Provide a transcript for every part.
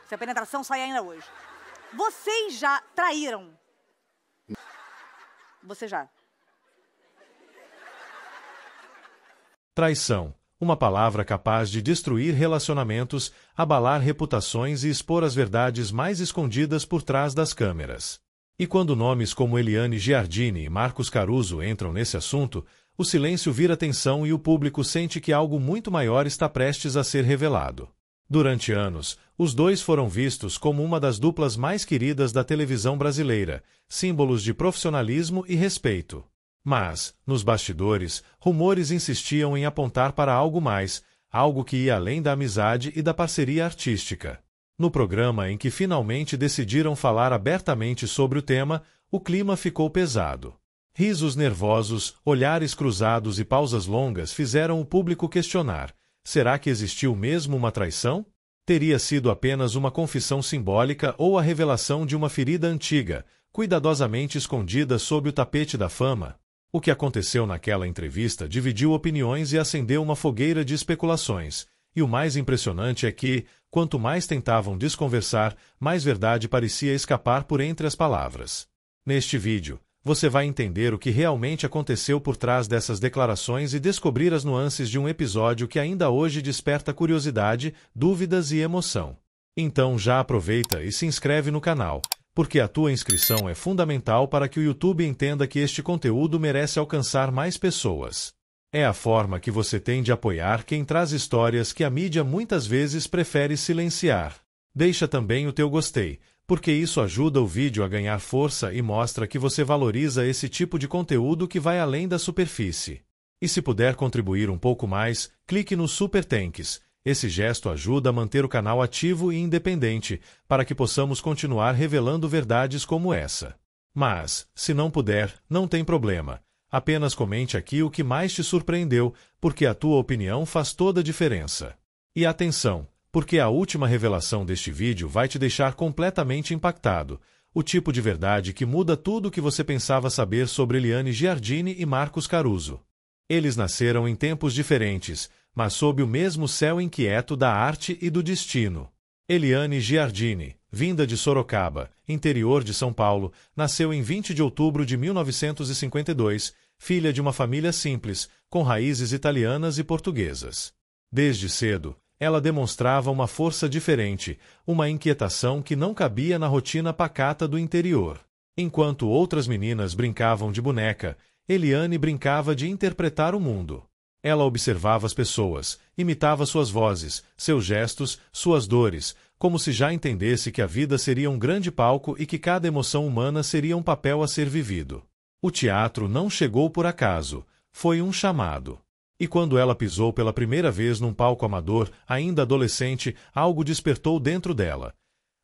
Se a penetração sai ainda hoje. Vocês já traíram? Você já? Traição. Uma palavra capaz de destruir relacionamentos, abalar reputações e expor as verdades mais escondidas por trás das câmeras. E quando nomes como Eliane Giardini e Marcos Caruso entram nesse assunto, o silêncio vira tensão e o público sente que algo muito maior está prestes a ser revelado. Durante anos, os dois foram vistos como uma das duplas mais queridas da televisão brasileira, símbolos de profissionalismo e respeito. Mas, nos bastidores, rumores insistiam em apontar para algo mais, algo que ia além da amizade e da parceria artística. No programa em que finalmente decidiram falar abertamente sobre o tema, o clima ficou pesado. Risos nervosos, olhares cruzados e pausas longas fizeram o público questionar: será que existiu mesmo uma traição? Teria sido apenas uma confissão simbólica ou a revelação de uma ferida antiga, cuidadosamente escondida sob o tapete da fama? O que aconteceu naquela entrevista dividiu opiniões e acendeu uma fogueira de especulações, e o mais impressionante é que, quanto mais tentavam desconversar, mais verdade parecia escapar por entre as palavras. Neste vídeo, você vai entender o que realmente aconteceu por trás dessas declarações e descobrir as nuances de um episódio que ainda hoje desperta curiosidade, dúvidas e emoção. Então já aproveita e se inscreve no canal, porque a tua inscrição é fundamental para que o YouTube entenda que este conteúdo merece alcançar mais pessoas. É a forma que você tem de apoiar quem traz histórias que a mídia muitas vezes prefere silenciar. Deixa também o teu gostei, porque isso ajuda o vídeo a ganhar força e mostra que você valoriza esse tipo de conteúdo que vai além da superfície. E se puder contribuir um pouco mais, clique no Super Thanks. Esse gesto ajuda a manter o canal ativo e independente, para que possamos continuar revelando verdades como essa. Mas, se não puder, não tem problema. Apenas comente aqui o que mais te surpreendeu, porque a tua opinião faz toda a diferença. E atenção, porque a última revelação deste vídeo vai te deixar completamente impactado, o tipo de verdade que muda tudo o que você pensava saber sobre Eliane Giardini e Marcos Caruso. Eles nasceram em tempos diferentes, mas sob o mesmo céu inquieto da arte e do destino. Eliane Giardini, vinda de Sorocaba, interior de São Paulo, nasceu em 20 de outubro de 1952, filha de uma família simples, com raízes italianas e portuguesas. Desde cedo, ela demonstrava uma força diferente, uma inquietação que não cabia na rotina pacata do interior. Enquanto outras meninas brincavam de boneca, Eliane brincava de interpretar o mundo. Ela observava as pessoas, imitava suas vozes, seus gestos, suas dores, como se já entendesse que a vida seria um grande palco e que cada emoção humana seria um papel a ser vivido. O teatro não chegou por acaso, foi um chamado. E quando ela pisou pela primeira vez num palco amador, ainda adolescente, algo despertou dentro dela.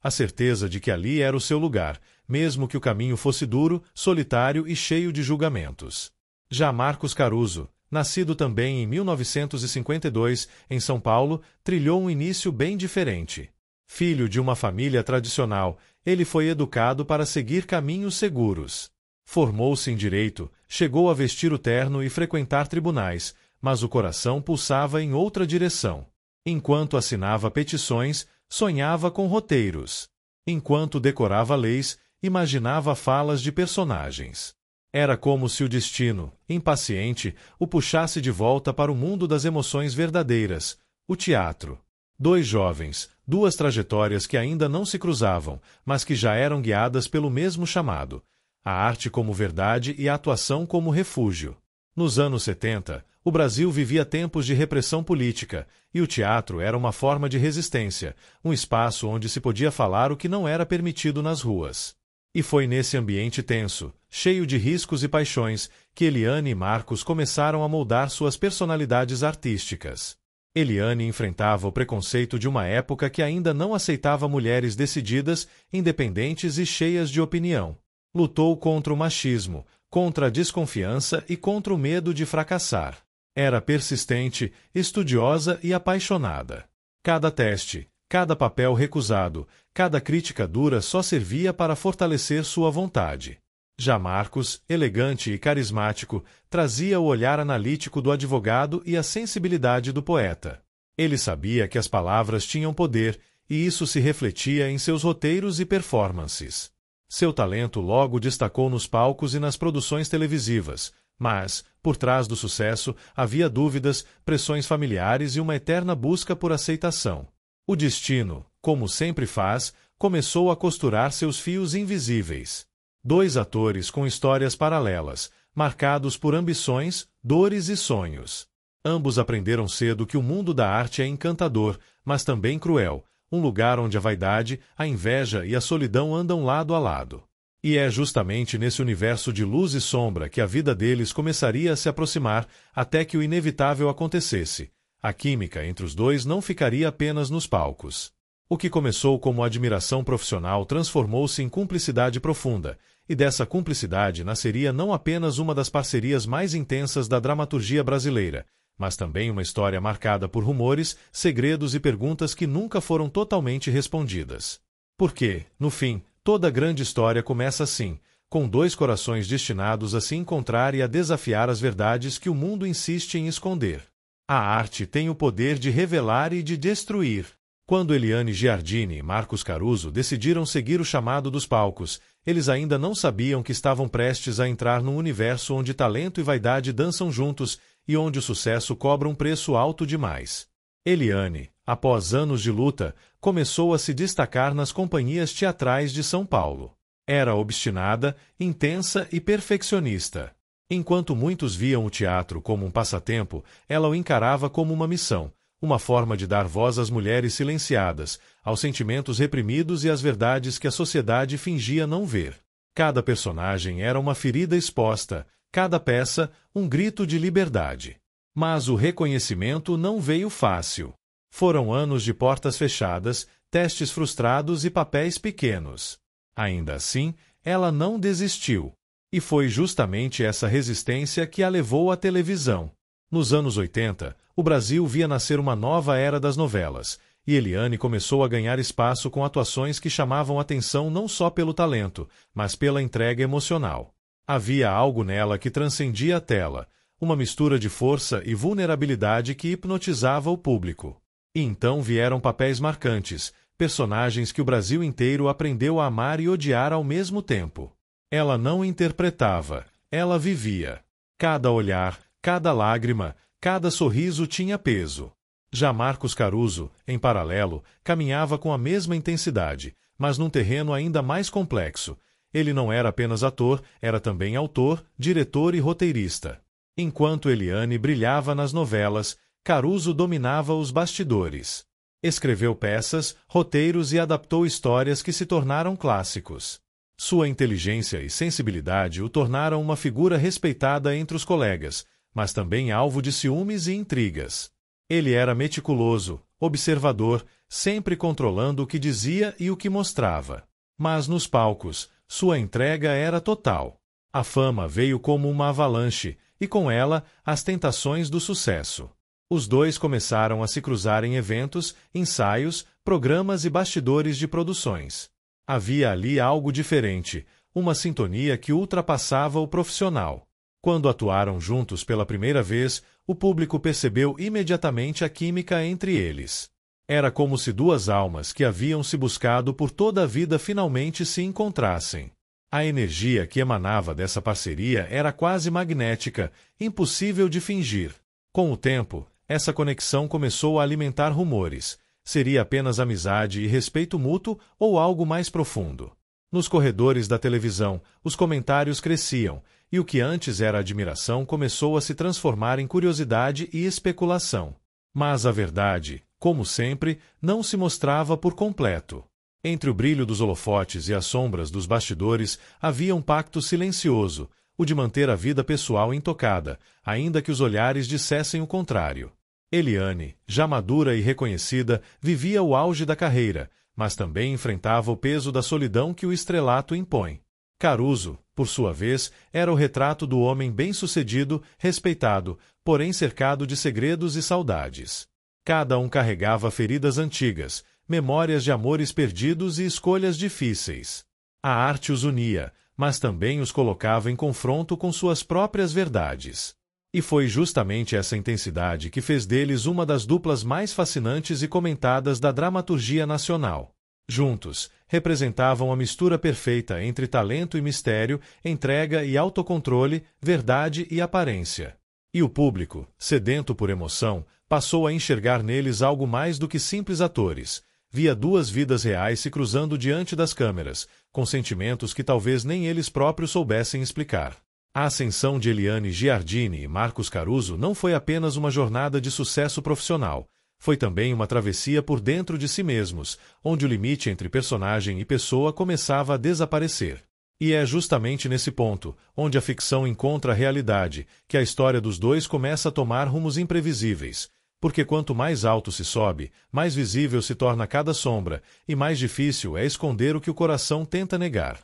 A certeza de que ali era o seu lugar, mesmo que o caminho fosse duro, solitário e cheio de julgamentos. Já Marcos Caruso, nascido também em 1952, em São Paulo, trilhou um início bem diferente. Filho de uma família tradicional, ele foi educado para seguir caminhos seguros. Formou-se em direito, chegou a vestir o terno e frequentar tribunais, mas o coração pulsava em outra direção. Enquanto assinava petições, sonhava com roteiros. Enquanto decorava leis, imaginava falas de personagens. Era como se o destino, impaciente, o puxasse de volta para o mundo das emoções verdadeiras, o teatro. Dois jovens, duas trajetórias que ainda não se cruzavam, mas que já eram guiadas pelo mesmo chamado: a arte como verdade e a atuação como refúgio. Nos anos 70, o Brasil vivia tempos de repressão política, e o teatro era uma forma de resistência, um espaço onde se podia falar o que não era permitido nas ruas. E foi nesse ambiente tenso, cheio de riscos e paixões, que Eliane e Marcos começaram a moldar suas personalidades artísticas. Eliane enfrentava o preconceito de uma época que ainda não aceitava mulheres decididas, independentes e cheias de opinião. Lutou contra o machismo, contra a desconfiança e contra o medo de fracassar. Era persistente, estudiosa e apaixonada. Cada teste, cada papel recusado, cada crítica dura só servia para fortalecer sua vontade. Já Marcos, elegante e carismático, trazia o olhar analítico do advogado e a sensibilidade do poeta. Ele sabia que as palavras tinham poder, e isso se refletia em seus roteiros e performances. Seu talento logo destacou nos palcos e nas produções televisivas, mas, por trás do sucesso, havia dúvidas, pressões familiares e uma eterna busca por aceitação. O destino, como sempre faz, começou a costurar seus fios invisíveis. Dois atores com histórias paralelas, marcados por ambições, dores e sonhos. Ambos aprenderam cedo que o mundo da arte é encantador, mas também cruel, um lugar onde a vaidade, a inveja e a solidão andam lado a lado. E é justamente nesse universo de luz e sombra que a vida deles começaria a se aproximar até que o inevitável acontecesse. A química entre os dois não ficaria apenas nos palcos. O que começou como admiração profissional transformou-se em cumplicidade profunda, e dessa cumplicidade nasceria não apenas uma das parcerias mais intensas da dramaturgia brasileira, mas também uma história marcada por rumores, segredos e perguntas que nunca foram totalmente respondidas. Porque, no fim, toda grande história começa assim, com dois corações destinados a se encontrar e a desafiar as verdades que o mundo insiste em esconder. A arte tem o poder de revelar e de destruir. Quando Eliane Giardini e Marcos Caruso decidiram seguir o chamado dos palcos, eles ainda não sabiam que estavam prestes a entrar num universo onde talento e vaidade dançam juntos e onde o sucesso cobra um preço alto demais. Eliane, após anos de luta, começou a se destacar nas companhias teatrais de São Paulo. Era obstinada, intensa e perfeccionista. Enquanto muitos viam o teatro como um passatempo, ela o encarava como uma missão, uma forma de dar voz às mulheres silenciadas, aos sentimentos reprimidos e às verdades que a sociedade fingia não ver. Cada personagem era uma ferida exposta, cada peça, um grito de liberdade. Mas o reconhecimento não veio fácil. Foram anos de portas fechadas, testes frustrados e papéis pequenos. Ainda assim, ela não desistiu. E foi justamente essa resistência que a levou à televisão. Nos anos 80, o Brasil via nascer uma nova era das novelas, e Eliane começou a ganhar espaço com atuações que chamavam atenção não só pelo talento, mas pela entrega emocional. Havia algo nela que transcendia a tela, uma mistura de força e vulnerabilidade que hipnotizava o público. E então vieram papéis marcantes, personagens que o Brasil inteiro aprendeu a amar e odiar ao mesmo tempo. Ela não interpretava, ela vivia. Cada olhar, cada lágrima, cada sorriso tinha peso. Já Marcos Caruso, em paralelo, caminhava com a mesma intensidade, mas num terreno ainda mais complexo. Ele não era apenas ator, era também autor, diretor e roteirista. Enquanto Eliane brilhava nas novelas, Caruso dominava os bastidores. Escreveu peças, roteiros e adaptou histórias que se tornaram clássicos. Sua inteligência e sensibilidade o tornaram uma figura respeitada entre os colegas, mas também alvo de ciúmes e intrigas. Ele era meticuloso, observador, sempre controlando o que dizia e o que mostrava. Mas nos palcos, sua entrega era total. A fama veio como uma avalanche, e com ela, as tentações do sucesso. Os dois começaram a se cruzar em eventos, ensaios, programas e bastidores de produções. Havia ali algo diferente, uma sintonia que ultrapassava o profissional. Quando atuaram juntos pela primeira vez, o público percebeu imediatamente a química entre eles. Era como se duas almas que haviam se buscado por toda a vida finalmente se encontrassem. A energia que emanava dessa parceria era quase magnética, impossível de fingir. Com o tempo, essa conexão começou a alimentar rumores. Seria apenas amizade e respeito mútuo ou algo mais profundo? Nos corredores da televisão, os comentários cresciam, e o que antes era admiração começou a se transformar em curiosidade e especulação. Mas a verdade, como sempre, não se mostrava por completo. Entre o brilho dos holofotes e as sombras dos bastidores havia um pacto silencioso, o de manter a vida pessoal intocada, ainda que os olhares dissessem o contrário. Eliane, já madura e reconhecida, vivia o auge da carreira, mas também enfrentava o peso da solidão que o estrelato impõe. Caruso, por sua vez, era o retrato do homem bem-sucedido, respeitado, porém cercado de segredos e saudades. Cada um carregava feridas antigas, memórias de amores perdidos e escolhas difíceis. A arte os unia, mas também os colocava em confronto com suas próprias verdades. E foi justamente essa intensidade que fez deles uma das duplas mais fascinantes e comentadas da dramaturgia nacional. Juntos, representavam a mistura perfeita entre talento e mistério, entrega e autocontrole, verdade e aparência. E o público, sedento por emoção, passou a enxergar neles algo mais do que simples atores. Via duas vidas reais se cruzando diante das câmeras, com sentimentos que talvez nem eles próprios soubessem explicar. A ascensão de Eliane Giardini e Marcos Caruso não foi apenas uma jornada de sucesso profissional, foi também uma travessia por dentro de si mesmos, onde o limite entre personagem e pessoa começava a desaparecer. E é justamente nesse ponto, onde a ficção encontra a realidade, que a história dos dois começa a tomar rumos imprevisíveis, porque quanto mais alto se sobe, mais visível se torna cada sombra, e mais difícil é esconder o que o coração tenta negar.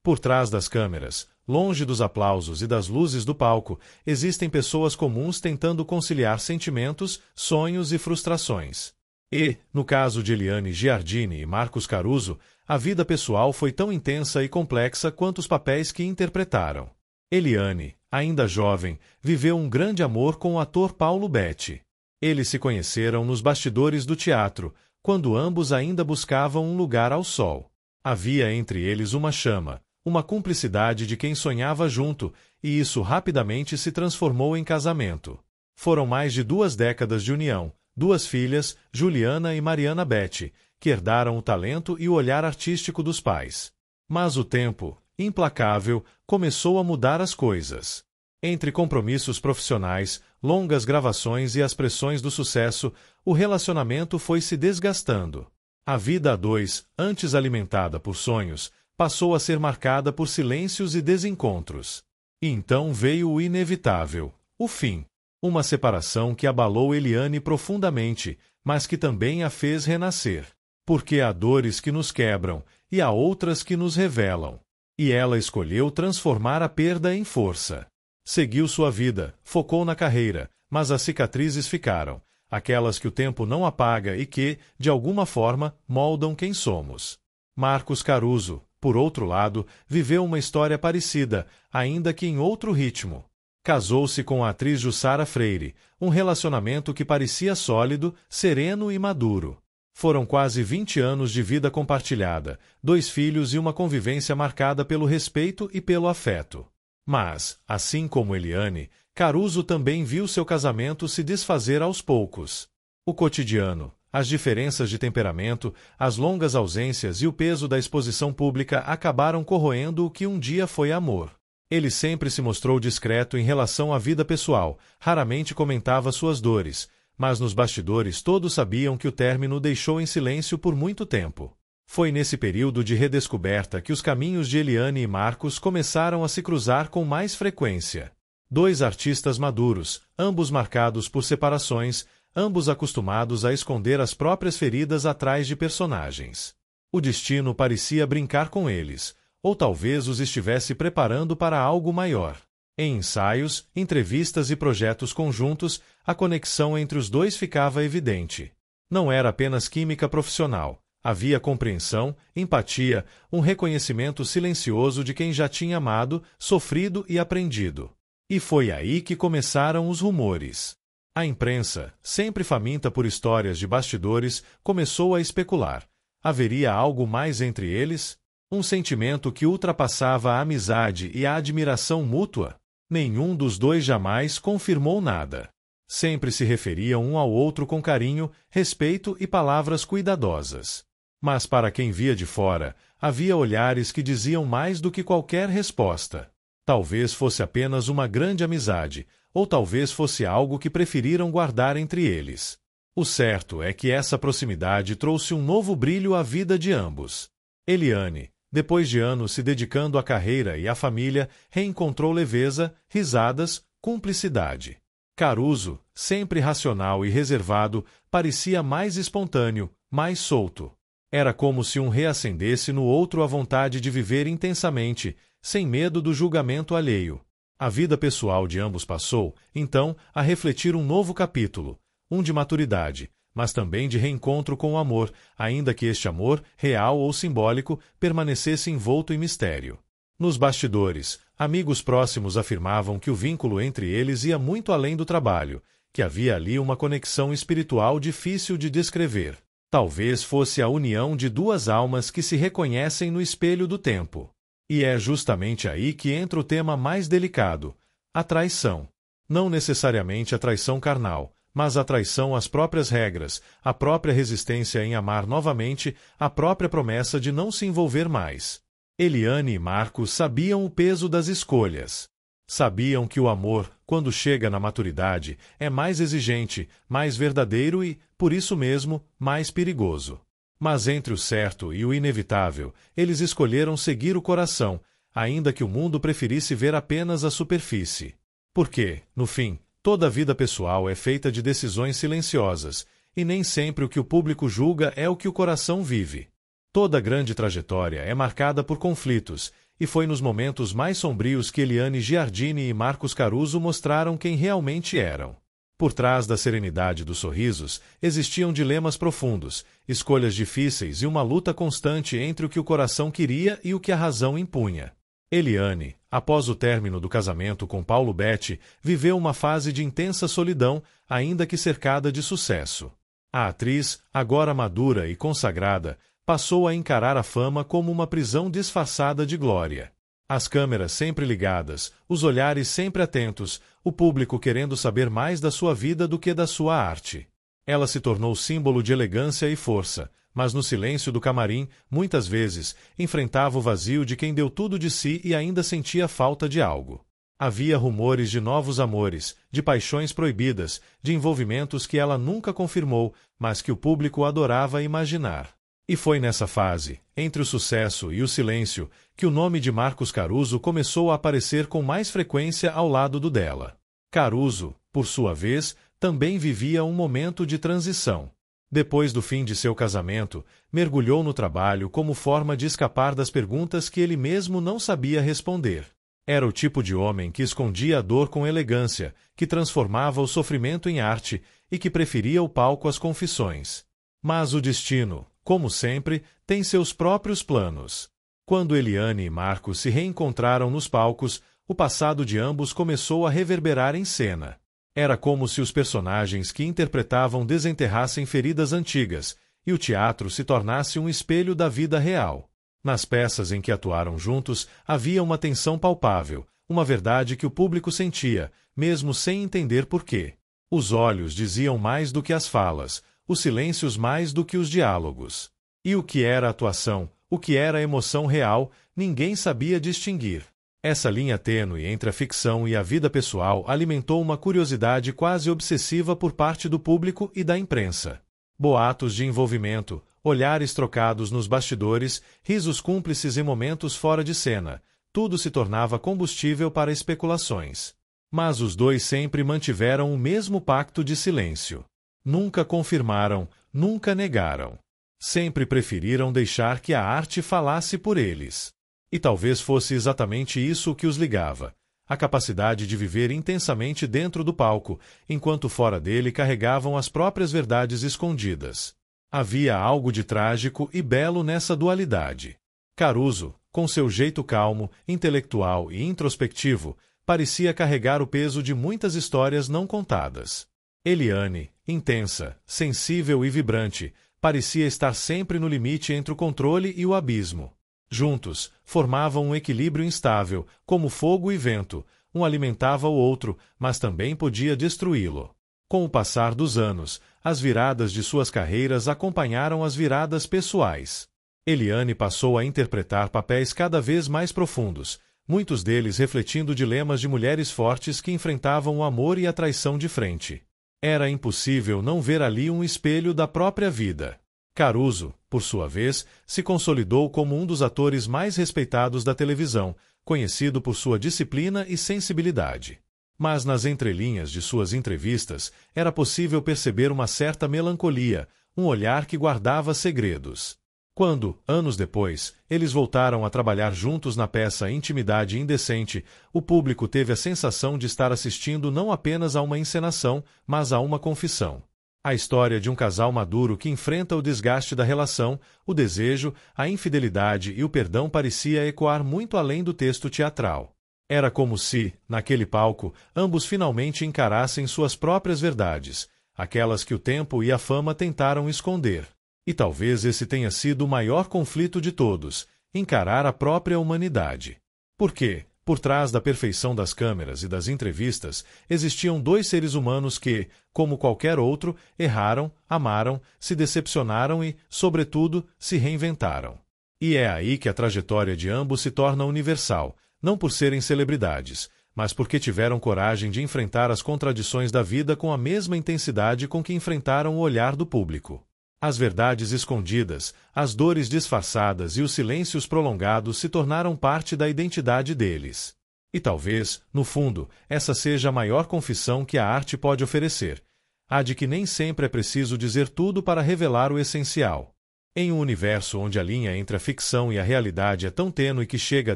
Por trás das câmeras, longe dos aplausos e das luzes do palco, existem pessoas comuns tentando conciliar sentimentos, sonhos e frustrações. E, no caso de Eliane Giardini e Marcos Caruso, a vida pessoal foi tão intensa e complexa quanto os papéis que interpretaram. Eliane, ainda jovem, viveu um grande amor com o ator Paulo Betti. Eles se conheceram nos bastidores do teatro, quando ambos ainda buscavam um lugar ao sol. Havia entre eles uma chama, uma cumplicidade de quem sonhava junto, e isso rapidamente se transformou em casamento. Foram mais de 2 décadas de união, 2 filhas, Juliana e Mariana Betti, que herdaram o talento e o olhar artístico dos pais. Mas o tempo, implacável, começou a mudar as coisas. Entre compromissos profissionais, longas gravações e as pressões do sucesso, o relacionamento foi se desgastando. A vida a dois, antes alimentada por sonhos, passou a ser marcada por silêncios e desencontros. E então veio o inevitável, o fim. Uma separação que abalou Eliane profundamente, mas que também a fez renascer. Porque há dores que nos quebram, e há outras que nos revelam. E ela escolheu transformar a perda em força. Seguiu sua vida, focou na carreira, mas as cicatrizes ficaram, aquelas que o tempo não apaga e que, de alguma forma, moldam quem somos. Marcos Caruso, por outro lado, viveu uma história parecida, ainda que em outro ritmo. Casou-se com a atriz Jussara Freire, um relacionamento que parecia sólido, sereno e maduro. Foram quase 20 anos de vida compartilhada, 2 filhos e uma convivência marcada pelo respeito e pelo afeto. Mas, assim como Eliane, Caruso também viu seu casamento se desfazer aos poucos. O cotidiano, as diferenças de temperamento, as longas ausências e o peso da exposição pública acabaram corroendo o que um dia foi amor. Ele sempre se mostrou discreto em relação à vida pessoal, raramente comentava suas dores, mas nos bastidores todos sabiam que o término o deixou em silêncio por muito tempo. Foi nesse período de redescoberta que os caminhos de Eliane e Marcos começaram a se cruzar com mais frequência. 2 artistas maduros, ambos marcados por separações, ambos acostumados a esconder as próprias feridas atrás de personagens. O destino parecia brincar com eles, ou talvez os estivesse preparando para algo maior. Em ensaios, entrevistas e projetos conjuntos, a conexão entre os dois ficava evidente. Não era apenas química profissional. Havia compreensão, empatia, um reconhecimento silencioso de quem já tinha amado, sofrido e aprendido. E foi aí que começaram os rumores. A imprensa, sempre faminta por histórias de bastidores, começou a especular. Haveria algo mais entre eles? Um sentimento que ultrapassava a amizade e a admiração mútua? Nenhum dos dois jamais confirmou nada. Sempre se referiam um ao outro com carinho, respeito e palavras cuidadosas. Mas para quem via de fora, havia olhares que diziam mais do que qualquer resposta. Talvez fosse apenas uma grande amizade, ou talvez fosse algo que preferiram guardar entre eles. O certo é que essa proximidade trouxe um novo brilho à vida de ambos. Eliane, depois de anos se dedicando à carreira e à família, reencontrou leveza, risadas, cumplicidade. Caruso, sempre racional e reservado, parecia mais espontâneo, mais solto. Era como se um reacendesse no outro a vontade de viver intensamente, sem medo do julgamento alheio. A vida pessoal de ambos passou, então, a refletir um novo capítulo, um de maturidade, mas também de reencontro com o amor, ainda que este amor, real ou simbólico, permanecesse envolto em mistério. Nos bastidores, amigos próximos afirmavam que o vínculo entre eles ia muito além do trabalho, que havia ali uma conexão espiritual difícil de descrever. Talvez fosse a união de duas almas que se reconhecem no espelho do tempo. E é justamente aí que entra o tema mais delicado: a traição. Não necessariamente a traição carnal, mas a traição às próprias regras, a própria resistência em amar novamente, a própria promessa de não se envolver mais. Eliane e Marcos sabiam o peso das escolhas. Sabiam que o amor, quando chega na maturidade, é mais exigente, mais verdadeiro e, por isso mesmo, mais perigoso. Mas entre o certo e o inevitável, eles escolheram seguir o coração, ainda que o mundo preferisse ver apenas a superfície. Porque, no fim, toda a vida pessoal é feita de decisões silenciosas, e nem sempre o que o público julga é o que o coração vive. Toda grande trajetória é marcada por conflitos, e foi nos momentos mais sombrios que Eliane Giardini e Marcos Caruso mostraram quem realmente eram. Por trás da serenidade dos sorrisos, existiam dilemas profundos, escolhas difíceis e uma luta constante entre o que o coração queria e o que a razão impunha. Eliane, após o término do casamento com Paulo Betti, viveu uma fase de intensa solidão, ainda que cercada de sucesso. A atriz, agora madura e consagrada, passou a encarar a fama como uma prisão disfarçada de glória. As câmeras sempre ligadas, os olhares sempre atentos, o público querendo saber mais da sua vida do que da sua arte. Ela se tornou símbolo de elegância e força, mas no silêncio do camarim, muitas vezes, enfrentava o vazio de quem deu tudo de si e ainda sentia falta de algo. Havia rumores de novos amores, de paixões proibidas, de envolvimentos que ela nunca confirmou, mas que o público adorava imaginar. E foi nessa fase, entre o sucesso e o silêncio, que o nome de Marcos Caruso começou a aparecer com mais frequência ao lado do dela. Caruso, por sua vez, também vivia um momento de transição. Depois do fim de seu casamento, mergulhou no trabalho como forma de escapar das perguntas que ele mesmo não sabia responder. Era o tipo de homem que escondia a dor com elegância, que transformava o sofrimento em arte e que preferia o palco às confissões. Mas o destino, como sempre, tem seus próprios planos. Quando Eliane e Marcos se reencontraram nos palcos, o passado de ambos começou a reverberar em cena. Era como se os personagens que interpretavam desenterrassem feridas antigas, e o teatro se tornasse um espelho da vida real. Nas peças em que atuaram juntos, havia uma tensão palpável, uma verdade que o público sentia, mesmo sem entender porquê. Os olhos diziam mais do que as falas, os silêncios mais do que os diálogos. E o que era atuação, o que era emoção real, ninguém sabia distinguir. Essa linha tênue entre a ficção e a vida pessoal alimentou uma curiosidade quase obsessiva por parte do público e da imprensa. Boatos de envolvimento, olhares trocados nos bastidores, risos cúmplices em momentos fora de cena, tudo se tornava combustível para especulações. Mas os dois sempre mantiveram o mesmo pacto de silêncio. Nunca confirmaram, nunca negaram. Sempre preferiram deixar que a arte falasse por eles. E talvez fosse exatamente isso que os ligava, a capacidade de viver intensamente dentro do palco, enquanto fora dele carregavam as próprias verdades escondidas. Havia algo de trágico e belo nessa dualidade. Caruso, com seu jeito calmo, intelectual e introspectivo, parecia carregar o peso de muitas histórias não contadas. Eliane, intensa, sensível e vibrante, parecia estar sempre no limite entre o controle e o abismo. Juntos, formavam um equilíbrio instável, como fogo e vento, um alimentava o outro, mas também podia destruí-lo. Com o passar dos anos, as viradas de suas carreiras acompanharam as viradas pessoais. Eliane passou a interpretar papéis cada vez mais profundos, muitos deles refletindo dilemas de mulheres fortes que enfrentavam o amor e a traição de frente. Era impossível não ver ali um espelho da própria vida. Caruso, por sua vez, se consolidou como um dos atores mais respeitados da televisão, conhecido por sua disciplina e sensibilidade. Mas nas entrelinhas de suas entrevistas, era possível perceber uma certa melancolia, um olhar que guardava segredos. Quando, anos depois, eles voltaram a trabalhar juntos na peça Intimidade Indecente, o público teve a sensação de estar assistindo não apenas a uma encenação, mas a uma confissão. A história de um casal maduro que enfrenta o desgaste da relação, o desejo, a infidelidade e o perdão parecia ecoar muito além do texto teatral. Era como se, naquele palco, ambos finalmente encarassem suas próprias verdades, aquelas que o tempo e a fama tentaram esconder. E talvez esse tenha sido o maior conflito de todos, encarar a própria humanidade. Porque, por trás da perfeição das câmeras e das entrevistas, existiam dois seres humanos que, como qualquer outro, erraram, amaram, se decepcionaram e, sobretudo, se reinventaram. E é aí que a trajetória de ambos se torna universal, não por serem celebridades, mas porque tiveram coragem de enfrentar as contradições da vida com a mesma intensidade com que enfrentaram o olhar do público. As verdades escondidas, as dores disfarçadas e os silêncios prolongados se tornaram parte da identidade deles. E talvez, no fundo, essa seja a maior confissão que a arte pode oferecer, a de que nem sempre é preciso dizer tudo para revelar o essencial. Em um universo onde a linha entre a ficção e a realidade é tão tênue que chega a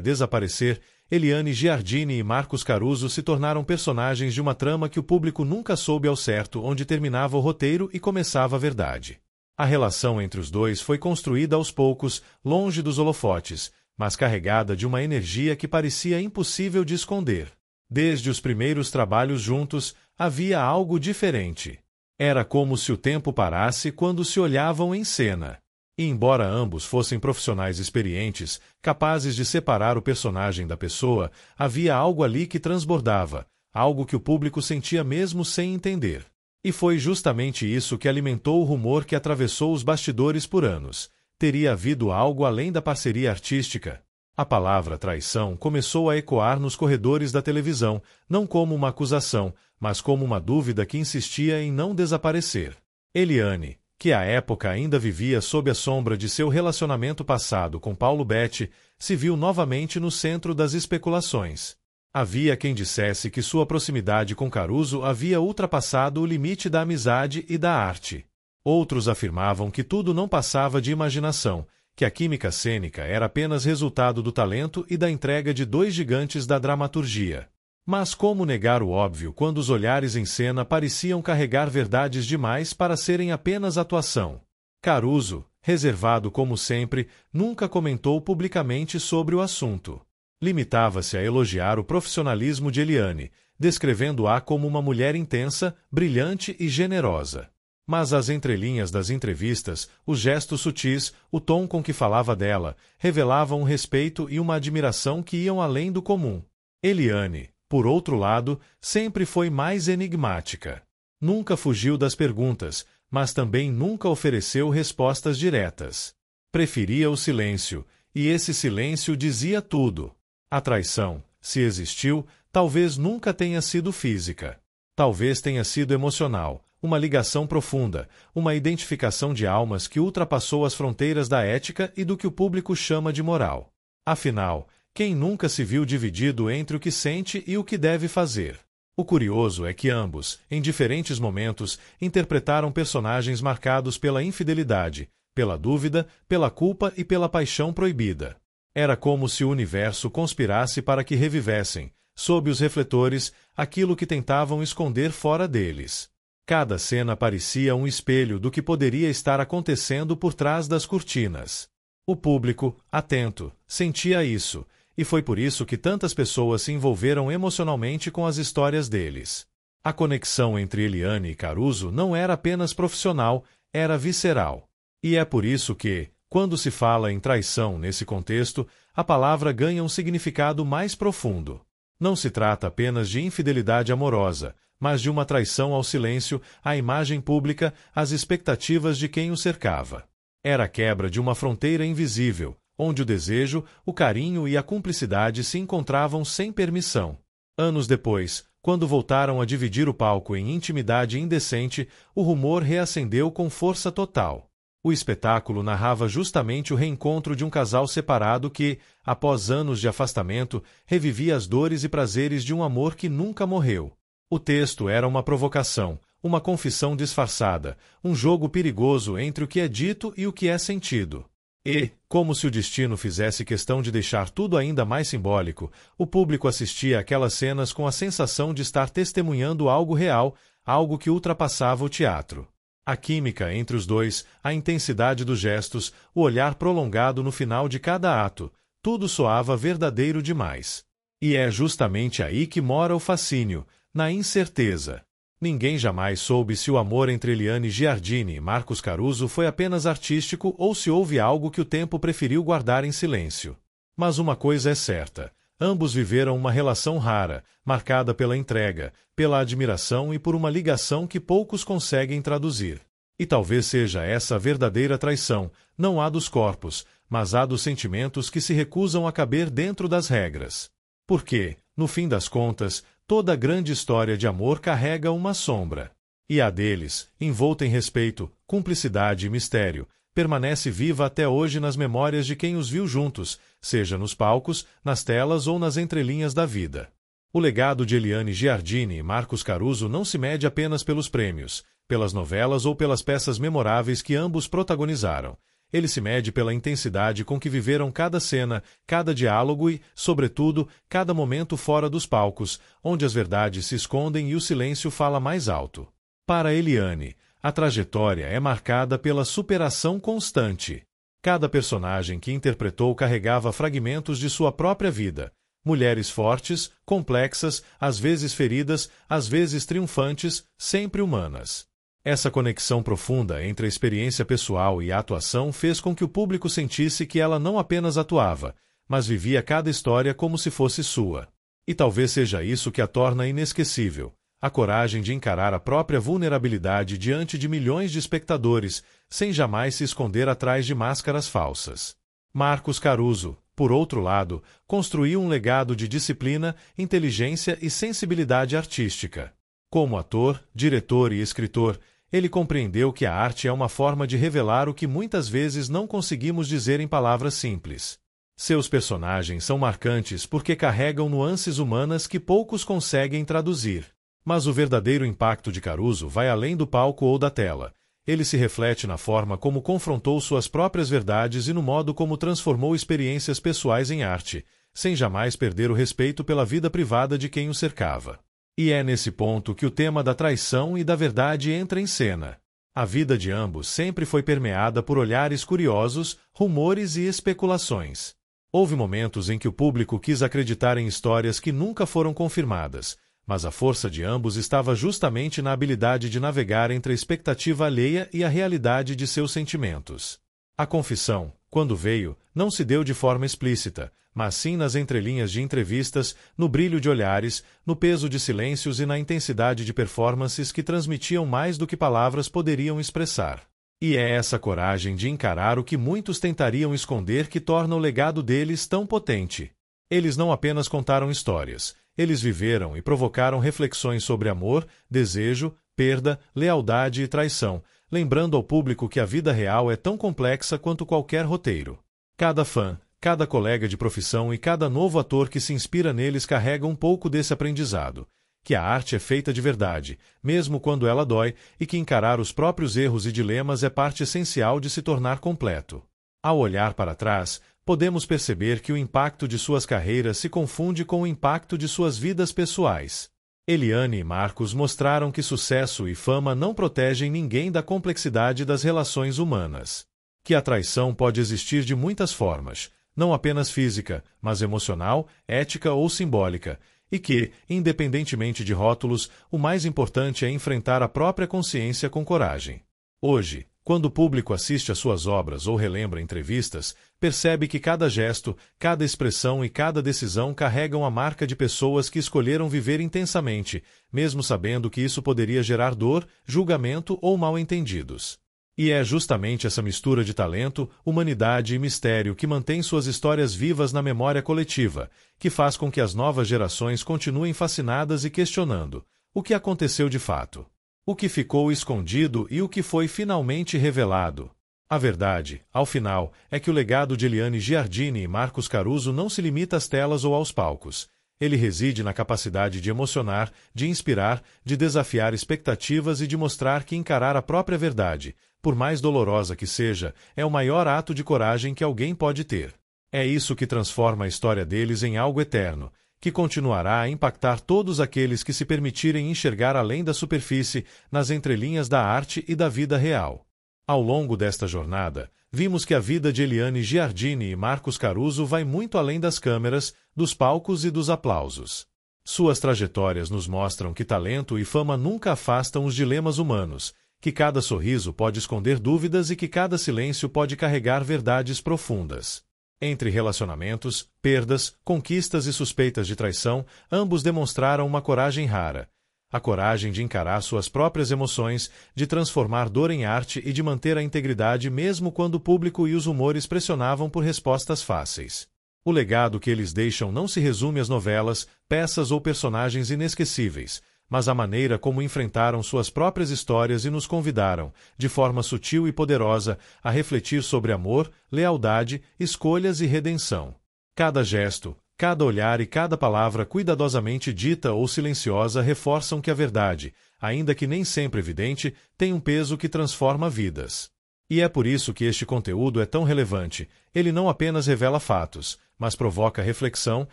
desaparecer, Eliane Giardini e Marcos Caruso se tornaram personagens de uma trama que o público nunca soube ao certo onde terminava o roteiro e começava a verdade. A relação entre os dois foi construída aos poucos, longe dos holofotes, mas carregada de uma energia que parecia impossível de esconder. Desde os primeiros trabalhos juntos, havia algo diferente. Era como se o tempo parasse quando se olhavam em cena. E embora ambos fossem profissionais experientes, capazes de separar o personagem da pessoa, havia algo ali que transbordava, algo que o público sentia mesmo sem entender. E foi justamente isso que alimentou o rumor que atravessou os bastidores por anos. Teria havido algo além da parceria artística. A palavra traição começou a ecoar nos corredores da televisão, não como uma acusação, mas como uma dúvida que insistia em não desaparecer. Eliane, que à época ainda vivia sob a sombra de seu relacionamento passado com Paulo Betti, se viu novamente no centro das especulações. Havia quem dissesse que sua proximidade com Caruso havia ultrapassado o limite da amizade e da arte. Outros afirmavam que tudo não passava de imaginação, que a química cênica era apenas resultado do talento e da entrega de dois gigantes da dramaturgia. Mas como negar o óbvio quando os olhares em cena pareciam carregar verdades demais para serem apenas atuação? Caruso, reservado como sempre, nunca comentou publicamente sobre o assunto. Limitava-se a elogiar o profissionalismo de Eliane, descrevendo-a como uma mulher intensa, brilhante e generosa. Mas as entrelinhas das entrevistas, os gestos sutis, o tom com que falava dela, revelavam um respeito e uma admiração que iam além do comum. Eliane, por outro lado, sempre foi mais enigmática. Nunca fugiu das perguntas, mas também nunca ofereceu respostas diretas. Preferia o silêncio, e esse silêncio dizia tudo. A traição, se existiu, talvez nunca tenha sido física. Talvez tenha sido emocional, uma ligação profunda, uma identificação de almas que ultrapassou as fronteiras da ética e do que o público chama de moral. Afinal, quem nunca se viu dividido entre o que sente e o que deve fazer? O curioso é que ambos, em diferentes momentos, interpretaram personagens marcados pela infidelidade, pela dúvida, pela culpa e pela paixão proibida. Era como se o universo conspirasse para que revivessem, sob os refletores, aquilo que tentavam esconder fora deles. Cada cena parecia um espelho do que poderia estar acontecendo por trás das cortinas. O público, atento, sentia isso, e foi por isso que tantas pessoas se envolveram emocionalmente com as histórias deles. A conexão entre Eliane e Caruso não era apenas profissional, era visceral. E é por isso que, quando se fala em traição nesse contexto, a palavra ganha um significado mais profundo. Não se trata apenas de infidelidade amorosa, mas de uma traição ao silêncio, à imagem pública, às expectativas de quem o cercava. Era a quebra de uma fronteira invisível, onde o desejo, o carinho e a cumplicidade se encontravam sem permissão. Anos depois, quando voltaram a dividir o palco em intimidade indecente, o rumor reacendeu com força total. O espetáculo narrava justamente o reencontro de um casal separado que, após anos de afastamento, revivia as dores e prazeres de um amor que nunca morreu. O texto era uma provocação, uma confissão disfarçada, um jogo perigoso entre o que é dito e o que é sentido. E, como se o destino fizesse questão de deixar tudo ainda mais simbólico, o público assistia àquelas cenas com a sensação de estar testemunhando algo real, algo que ultrapassava o teatro. A química entre os dois, a intensidade dos gestos, o olhar prolongado no final de cada ato, tudo soava verdadeiro demais. E é justamente aí que mora o fascínio, na incerteza. Ninguém jamais soube se o amor entre Eliane Giardini e Marcos Caruso foi apenas artístico ou se houve algo que o tempo preferiu guardar em silêncio. Mas uma coisa é certa: ambos viveram uma relação rara, marcada pela entrega, pela admiração e por uma ligação que poucos conseguem traduzir. E talvez seja essa a verdadeira traição, não a dos corpos, mas a dos sentimentos que se recusam a caber dentro das regras. Porque, no fim das contas, toda grande história de amor carrega uma sombra. E a deles, envolta em respeito, cumplicidade e mistério, permanece viva até hoje nas memórias de quem os viu juntos, seja nos palcos, nas telas ou nas entrelinhas da vida. O legado de Eliane Giardini e Marcos Caruso não se mede apenas pelos prêmios, pelas novelas ou pelas peças memoráveis que ambos protagonizaram. Ele se mede pela intensidade com que viveram cada cena, cada diálogo e, sobretudo, cada momento fora dos palcos, onde as verdades se escondem e o silêncio fala mais alto. Para Eliane, a trajetória é marcada pela superação constante. Cada personagem que interpretou carregava fragmentos de sua própria vida. Mulheres fortes, complexas, às vezes feridas, às vezes triunfantes, sempre humanas. Essa conexão profunda entre a experiência pessoal e a atuação fez com que o público sentisse que ela não apenas atuava, mas vivia cada história como se fosse sua. E talvez seja isso que a torna inesquecível: a coragem de encarar a própria vulnerabilidade diante de milhões de espectadores, sem jamais se esconder atrás de máscaras falsas. Marcos Caruso, por outro lado, construiu um legado de disciplina, inteligência e sensibilidade artística. Como ator, diretor e escritor, ele compreendeu que a arte é uma forma de revelar o que muitas vezes não conseguimos dizer em palavras simples. Seus personagens são marcantes porque carregam nuances humanas que poucos conseguem traduzir. Mas o verdadeiro impacto de Caruso vai além do palco ou da tela. Ele se reflete na forma como confrontou suas próprias verdades e no modo como transformou experiências pessoais em arte, sem jamais perder o respeito pela vida privada de quem o cercava. E é nesse ponto que o tema da traição e da verdade entra em cena. A vida de ambos sempre foi permeada por olhares curiosos, rumores e especulações. Houve momentos em que o público quis acreditar em histórias que nunca foram confirmadas, mas a força de ambos estava justamente na habilidade de navegar entre a expectativa alheia e a realidade de seus sentimentos. A confissão, quando veio, não se deu de forma explícita, mas sim nas entrelinhas de entrevistas, no brilho de olhares, no peso de silêncios e na intensidade de performances que transmitiam mais do que palavras poderiam expressar. E é essa coragem de encarar o que muitos tentariam esconder que torna o legado deles tão potente. Eles não apenas contaram histórias, eles viveram e provocaram reflexões sobre amor, desejo, perda, lealdade e traição, lembrando ao público que a vida real é tão complexa quanto qualquer roteiro. Cada fã, cada colega de profissão e cada novo ator que se inspira neles carrega um pouco desse aprendizado, que a arte é feita de verdade, mesmo quando ela dói, e que encarar os próprios erros e dilemas é parte essencial de se tornar completo. Ao olhar para trás, podemos perceber que o impacto de suas carreiras se confunde com o impacto de suas vidas pessoais. Eliane e Marcos mostraram que sucesso e fama não protegem ninguém da complexidade das relações humanas. Que a traição pode existir de muitas formas, não apenas física, mas emocional, ética ou simbólica, e que, independentemente de rótulos, o mais importante é enfrentar a própria consciência com coragem. Hoje, quando o público assiste às suas obras ou relembra entrevistas, percebe que cada gesto, cada expressão e cada decisão carregam a marca de pessoas que escolheram viver intensamente, mesmo sabendo que isso poderia gerar dor, julgamento ou mal-entendidos. E é justamente essa mistura de talento, humanidade e mistério que mantém suas histórias vivas na memória coletiva, que faz com que as novas gerações continuem fascinadas e questionando: o que aconteceu de fato? O que ficou escondido e o que foi finalmente revelado? A verdade, ao final, é que o legado de Eliane Giardini e Marcos Caruso não se limita às telas ou aos palcos. Ele reside na capacidade de emocionar, de inspirar, de desafiar expectativas e de mostrar que encarar a própria verdade, por mais dolorosa que seja, é o maior ato de coragem que alguém pode ter. É isso que transforma a história deles em algo eterno, que continuará a impactar todos aqueles que se permitirem enxergar além da superfície, nas entrelinhas da arte e da vida real. Ao longo desta jornada, vimos que a vida de Eliane Giardini e Marcos Caruso vai muito além das câmeras, dos palcos e dos aplausos. Suas trajetórias nos mostram que talento e fama nunca afastam os dilemas humanos, que cada sorriso pode esconder dúvidas e que cada silêncio pode carregar verdades profundas. Entre relacionamentos, perdas, conquistas e suspeitas de traição, ambos demonstraram uma coragem rara. A coragem de encarar suas próprias emoções, de transformar dor em arte e de manter a integridade mesmo quando o público e os humores pressionavam por respostas fáceis. O legado que eles deixam não se resume às novelas, peças ou personagens inesquecíveis, mas à maneira como enfrentaram suas próprias histórias e nos convidaram, de forma sutil e poderosa, a refletir sobre amor, lealdade, escolhas e redenção. Cada gesto, cada olhar e cada palavra cuidadosamente dita ou silenciosa reforçam que a verdade, ainda que nem sempre evidente, tem um peso que transforma vidas. E é por isso que este conteúdo é tão relevante. Ele não apenas revela fatos, mas provoca reflexão,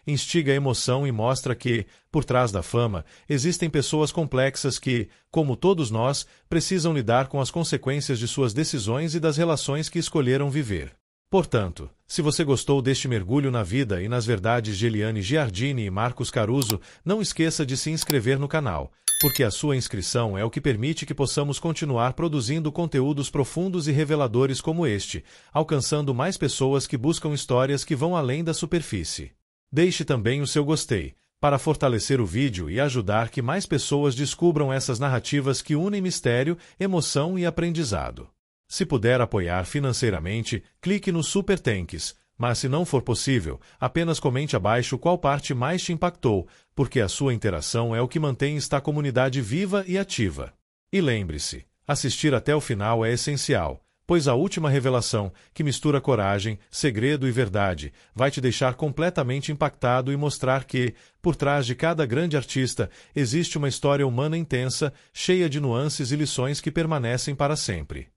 instiga emoção e mostra que, por trás da fama, existem pessoas complexas que, como todos nós, precisam lidar com as consequências de suas decisões e das relações que escolheram viver. Portanto, se você gostou deste mergulho na vida e nas verdades de Eliane Giardini e Marcos Caruso, não esqueça de se inscrever no canal, porque a sua inscrição é o que permite que possamos continuar produzindo conteúdos profundos e reveladores como este, alcançando mais pessoas que buscam histórias que vão além da superfície. Deixe também o seu gostei, para fortalecer o vídeo e ajudar que mais pessoas descubram essas narrativas que unem mistério, emoção e aprendizado. Se puder apoiar financeiramente, clique no Super Thanks, mas se não for possível, apenas comente abaixo qual parte mais te impactou, porque a sua interação é o que mantém esta comunidade viva e ativa. E lembre-se, assistir até o final é essencial, pois a última revelação, que mistura coragem, segredo e verdade, vai te deixar completamente impactado e mostrar que, por trás de cada grande artista, existe uma história humana intensa, cheia de nuances e lições que permanecem para sempre.